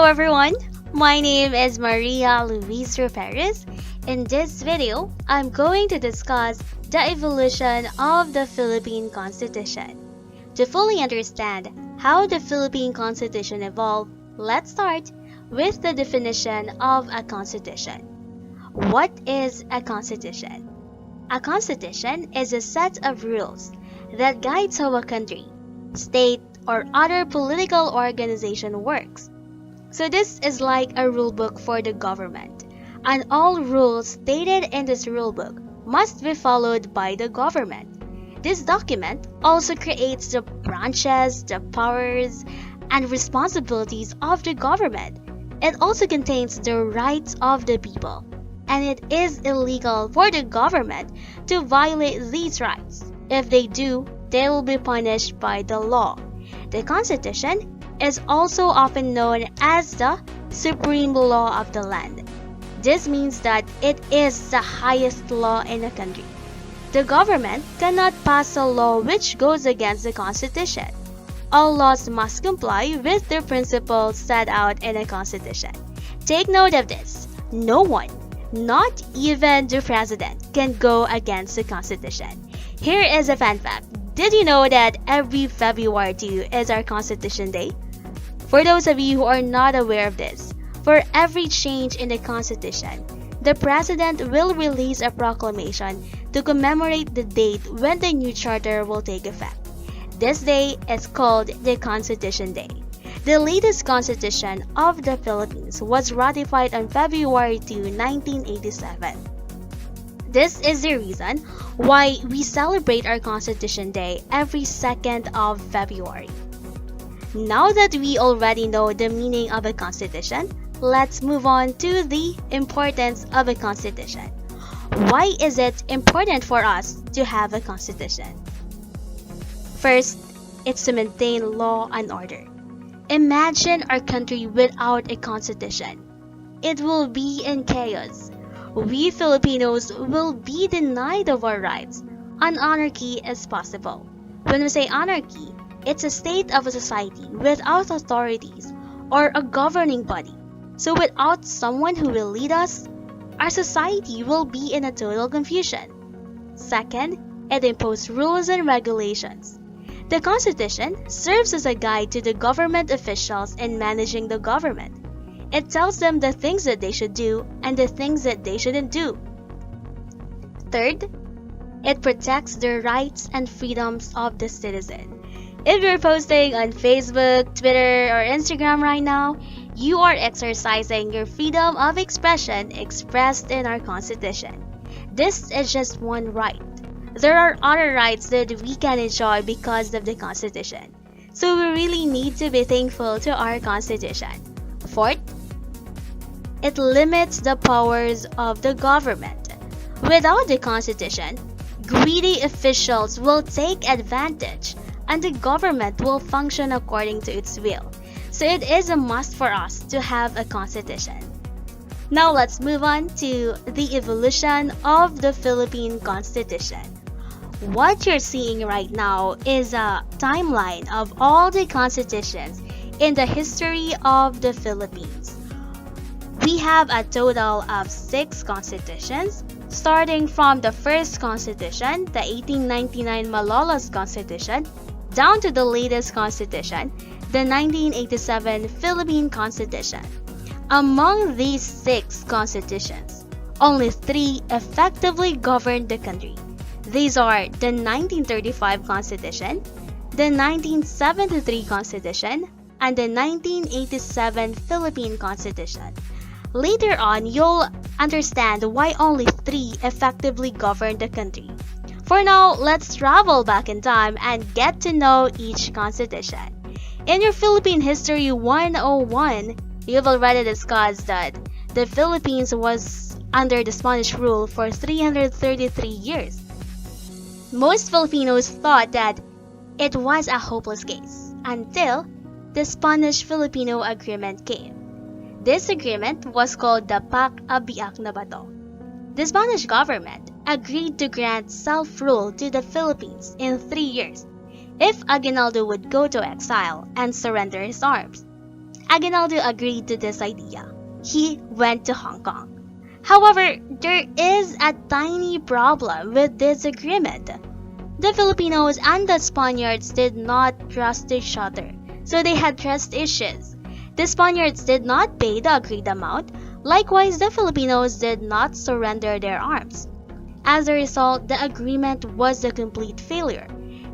everyone, my name is Maria Luis Perez. In this video, I'm going to discuss the evolution of the Philippine Constitution. To fully understand how the Philippine Constitution evolved, let's start with the definition of a constitution. What is a constitution? A constitution is a set of rules that guides how a country, state, or other political organization works. So this is like a rulebook for the government, and all rules stated in this rulebook must be followed by the government. This document also creates the branches, the powers, and responsibilities of the government. It also contains the rights of the people, and it is illegal for the government to violate these rights. If they do, they will be punished by the law. The Constitution is also often known as the supreme law of the land. This means that it is the highest law in a country. The government cannot pass a law which goes against the Constitution. All laws must comply with the principles set out in a Constitution. Take note of this. No one, not even the president, can go against the Constitution. Here is a fun fact. Did you know that every February 2 is our Constitution Day? For those of you who are not aware of this, for every change in the Constitution, the President will release a proclamation to commemorate the date when the new charter will take effect. This day is called the Constitution Day. The latest Constitution of the Philippines was ratified on February 2, 1987. This is the reason why we celebrate our Constitution Day every 2nd of February. Now that we already know the meaning of a constitution, let's move on to the importance of a constitution. Why is it important for us to have a constitution? First, it's to maintain law and order. Imagine our country without a constitution. It will be in chaos. We Filipinos will be denied of our rights, and anarchy is possible. When we say anarchy, it's a state of a society without authorities or a governing body. So without someone who will lead us, our society will be in a total confusion. Second, it imposes rules and regulations. The Constitution serves as a guide to the government officials in managing the government. It tells them the things that they should do and the things that they shouldn't do. Third, it protects the rights and freedoms of the citizen. If you're posting on Facebook, Twitter, or Instagram right now, you are exercising your freedom of expression expressed in our Constitution. This is just one right. There are other rights that we can enjoy because of the Constitution. So we really need to be thankful to our Constitution. Fourth, it limits the powers of the government. Without the Constitution, greedy officials will take advantage and the government will function according to its will. So it is a must for us to have a constitution. Now let's move on to the evolution of the Philippine Constitution. What you're seeing right now is a timeline of all the constitutions in the history of the Philippines. We have a total of 6 constitutions, starting from the first constitution, the 1899 Malolos Constitution, down to the latest constitution, the 1987 Philippine Constitution. Among these 6 constitutions, only 3 effectively govern the country. These are the 1935 Constitution, the 1973 Constitution, and the 1987 Philippine Constitution. Later on, you'll understand why only 3 effectively govern the country. For now, let's travel back in time and get to know each constitution. In your Philippine History 101, you've already discussed that the Philippines was under the Spanish rule for 333 years. Most Filipinos thought that it was a hopeless case until the Spanish-Filipino Agreement came. This agreement was called the Pac-Abiak na Bato. The Spanish government agreed to grant self-rule to the Philippines in 3 years if Aguinaldo would go to exile and surrender his arms. Aguinaldo agreed to this idea. He went to Hong Kong. However, there is a tiny problem with this agreement. The Filipinos and the Spaniards did not trust each other, so they had trust issues. The Spaniards did not pay the agreed amount. Likewise, the Filipinos did not surrender their arms. As a result, the agreement was a complete failure.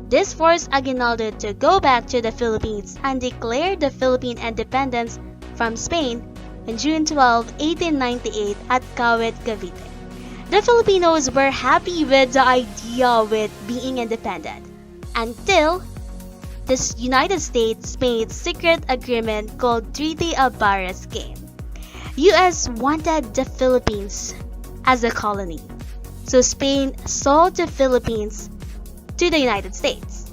This forced Aguinaldo to go back to the Philippines and declare the Philippine independence from Spain on June 12, 1898 at Kawit, Cavite. The Filipinos were happy with the idea with being independent until the United States made secret agreement called Treaty of Paris came. US wanted the Philippines as a colony, so Spain sold the Philippines to the United States.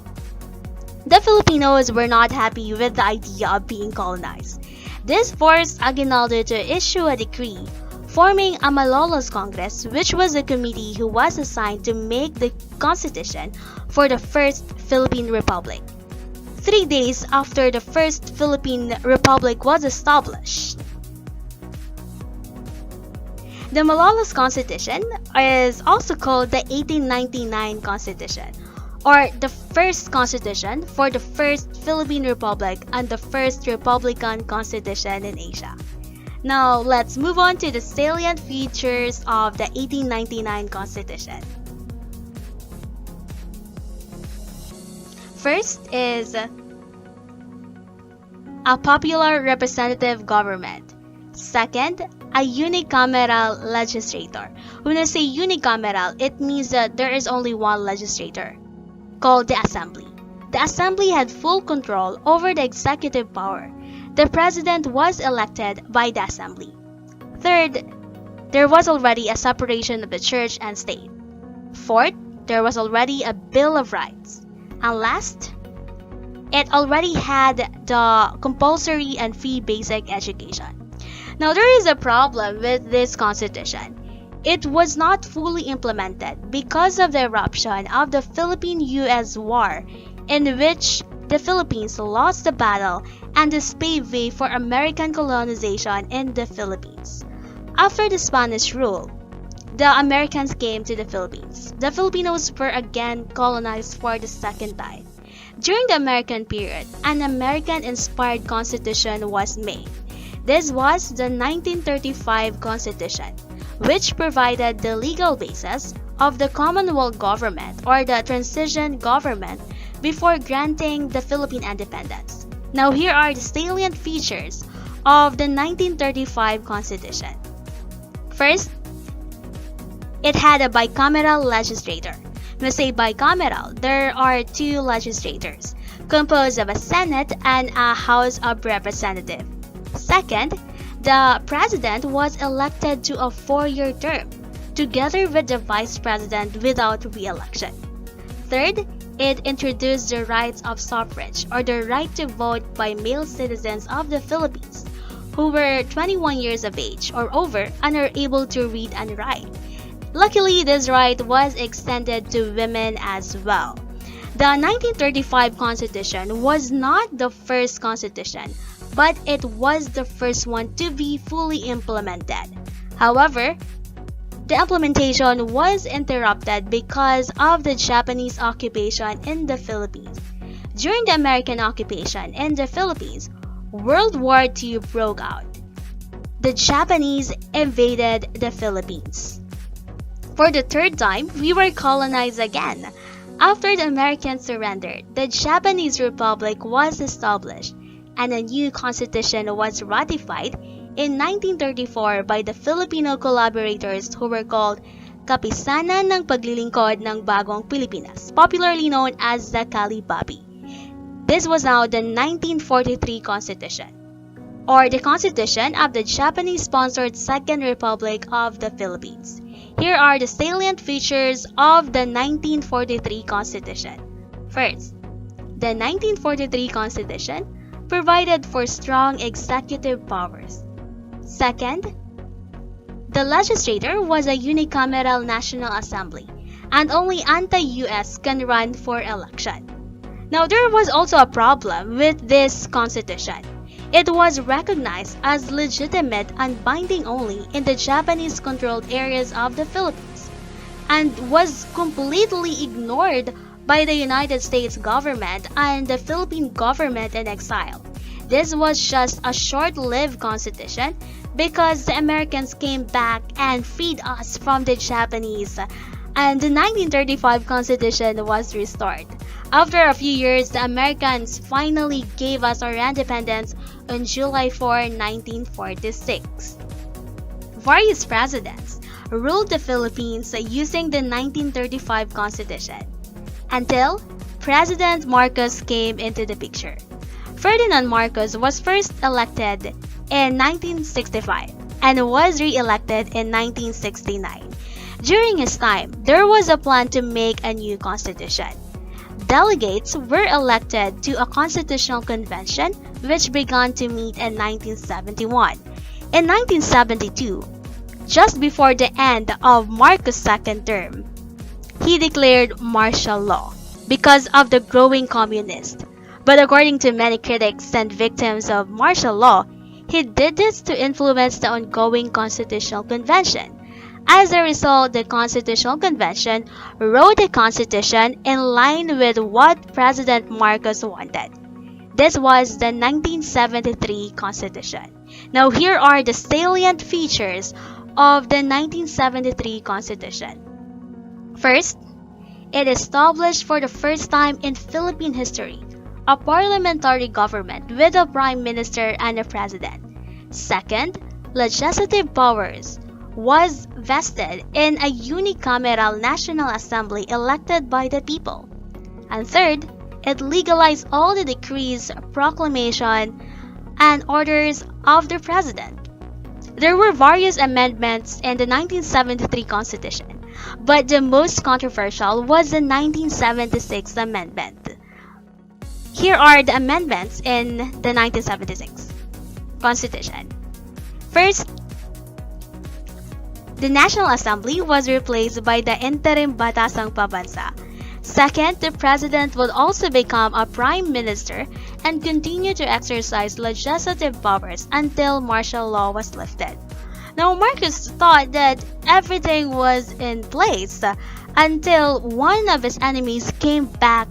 The Filipinos were not happy with the idea of being colonized. This forced Aguinaldo to issue a decree forming a Malolos Congress, which was a committee who was assigned to make the constitution for the first Philippine Republic. 3 days after the first Philippine Republic was established. The Malolos Constitution is also called the 1899 Constitution, or the first constitution for the first Philippine Republic and the first Republican Constitution in Asia. Now, let's move on to the salient features of the 1899 Constitution. First is a popular representative government. Second, a unicameral legislator. When I say unicameral, it means that there is only one legislator, called the Assembly. The Assembly had full control over the executive power. The president was elected by the Assembly. Third, there was already a separation of the church and state. Fourth, there was already a Bill of Rights. And last, it already had the compulsory and free basic education. Now, there is a problem with this constitution. It was not fully implemented because of the eruption of the Philippine-US War, in which the Philippines lost the battle and this paved way for American colonization in the Philippines. After the Spanish rule, the Americans came to the Philippines. The Filipinos were again colonized for the second time. During the American period, an American-inspired constitution was made. This was the 1935 Constitution, which provided the legal basis of the Commonwealth government or the transition government before granting the Philippine independence. Now, here are the salient features of the 1935 Constitution. First, it had a bicameral legislature. When I say bicameral, there are two legislators, composed of a Senate and a House of Representatives. Second, the president was elected to a 4-year term, together with the vice president without re-election. Third, it introduced the rights of suffrage, or the right to vote by male citizens of the Philippines who were 21 years of age or over and are able to read and write. Luckily, this right was extended to women as well. The 1935 Constitution was not the first constitution, but it was the first one to be fully implemented. However, the implementation was interrupted because of the Japanese occupation in the Philippines. During the American occupation in the Philippines, World War II broke out. The Japanese invaded the Philippines. For the third time, we were colonized again. After the Americans surrendered, the Japanese Republic was established, and a new constitution was ratified in 1934 by the Filipino collaborators who were called Kapisanan ng Paglilingkod ng Bagong Pilipinas, popularly known as the Kalibabi. This was now the 1943 Constitution, or the Constitution of the Japanese-sponsored Second Republic of the Philippines. Here are the salient features of the 1943 Constitution. First, the 1943 Constitution provided for strong executive powers. Second, the legislature was a unicameral National Assembly, and only anti-US can run for election. Now, there was also a problem with this constitution. It was recognized as legitimate and binding only in the Japanese-controlled areas of the Philippines, and was completely ignored by the United States government and the Philippine government in exile. This was just a short-lived constitution because the Americans came back and freed us from the Japanese, and the 1935 Constitution was restored. After a few years, the Americans finally gave us our independence on July 4, 1946. Various presidents ruled the Philippines using the 1935 Constitution until President Marcos came into the picture. Ferdinand Marcos was first elected in 1965 and was re-elected in 1969. During his time, there was a plan to make a new constitution. Delegates were elected to a constitutional convention which began to meet in 1971. In 1972, just before the end of Marcos' second term, he declared martial law because of the growing communists. But according to many critics and victims of martial law, he did this to influence the ongoing constitutional convention. As a result, the Constitutional Convention wrote a constitution in line with what President Marcos wanted. This was the 1973 Constitution. Now here are the salient features of the 1973 Constitution. First, it established for the first time in Philippine history a parliamentary government with a prime minister and a president. Second, legislative powers was vested in a unicameral National Assembly elected by the people. And third, it legalized all the decrees, proclamation, and orders of the president. There were various amendments in the 1973 Constitution, but the most controversial was the 1976 Amendment. Here are the amendments in the 1976 Constitution. First, the National Assembly was replaced by the interim Batasang Pambansa. Second, the president would also become a prime minister and continue to exercise legislative powers until martial law was lifted. Now, Marcos thought that everything was in place until one of his enemies came back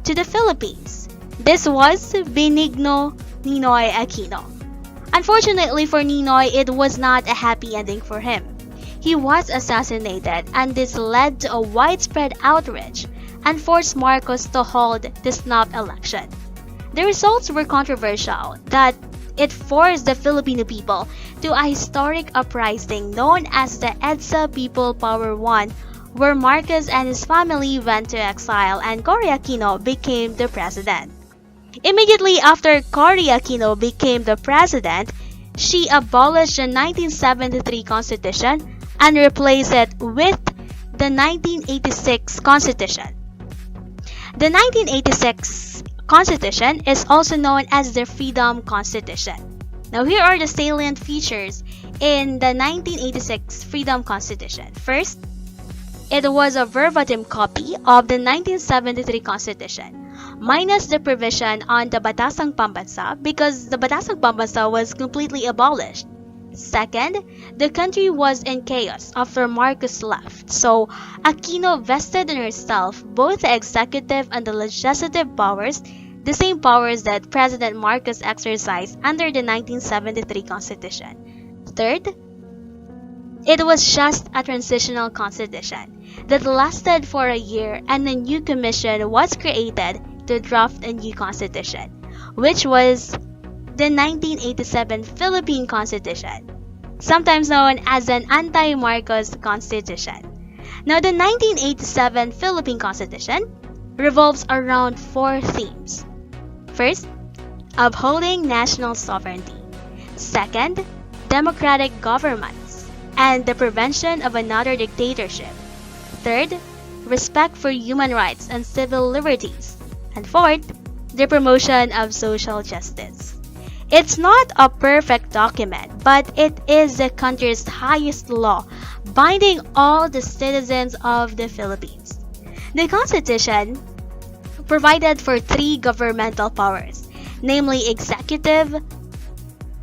to the Philippines. This was Benigno Ninoy Aquino. Unfortunately for Ninoy, it was not a happy ending for him. He was assassinated, and this led to a widespread outrage and forced Marcos to hold the snap election. The results were controversial, that it forced the Filipino people to a historic uprising known as the EDSA People Power I, where Marcos and his family went to exile and Cory Aquino became the president. Immediately after Cory Aquino became the president, she abolished the 1973 Constitution and replaced it with the 1986 Constitution. The 1986 Constitution is also known as the Freedom Constitution. Now here are the salient features in the 1986 Freedom Constitution. First, it was a verbatim copy of the 1973 Constitution, minus the provision on the Batasang Pambansa because the Batasang Pambansa was completely abolished. Second, the country was in chaos after Marcos left, so Aquino vested in herself both the executive and the legislative powers, the same powers that President Marcos exercised under the 1973 Constitution. Third, it was just a transitional constitution that lasted for a year, and a new commission was created to draft a new constitution, which was the 1987 Philippine Constitution, sometimes known as an anti-Marcos Constitution. Now, the 1987 Philippine Constitution revolves around four themes. First, upholding national sovereignty. Second, democratic governments and the prevention of another dictatorship. Third, respect for human rights and civil liberties. And fourth, the promotion of social justice. It's not a perfect document, but it is the country's highest law, binding all the citizens of the Philippines. The Constitution provided for three governmental powers, namely executive,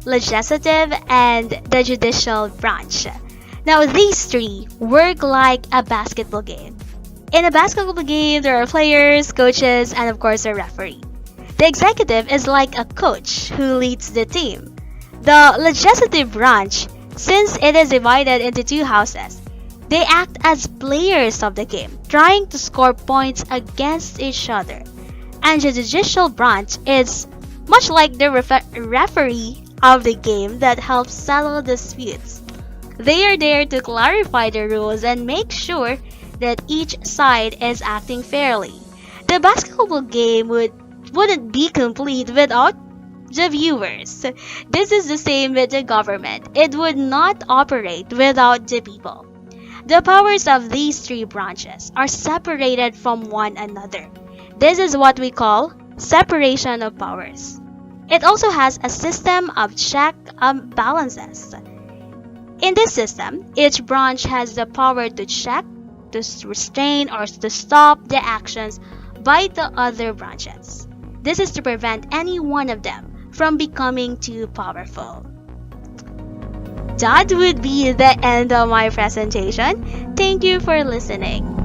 legislative, and the judicial branch. Now, these three work like a basketball game. In a basketball game, there are players, coaches, and of course, a referee. The executive is like a coach who leads the team. The legislative branch, since it is divided into two houses, they act as players of the game, trying to score points against each other. And the judicial branch is much like the referee of the game that helps settle disputes. They are there to clarify the rules and make sure that each side is acting fairly. The basketball game wouldn't be complete without the viewers. This is the same with the government. It would not operate without the people. The powers of these three branches are separated from one another. This is what we call separation of powers. It also has a system of check and balances. In this system, each branch has the power to check, to restrain, or to stop the actions by the other branches. This is to prevent any one of them from becoming too powerful. That would be the end of my presentation. Thank you for listening.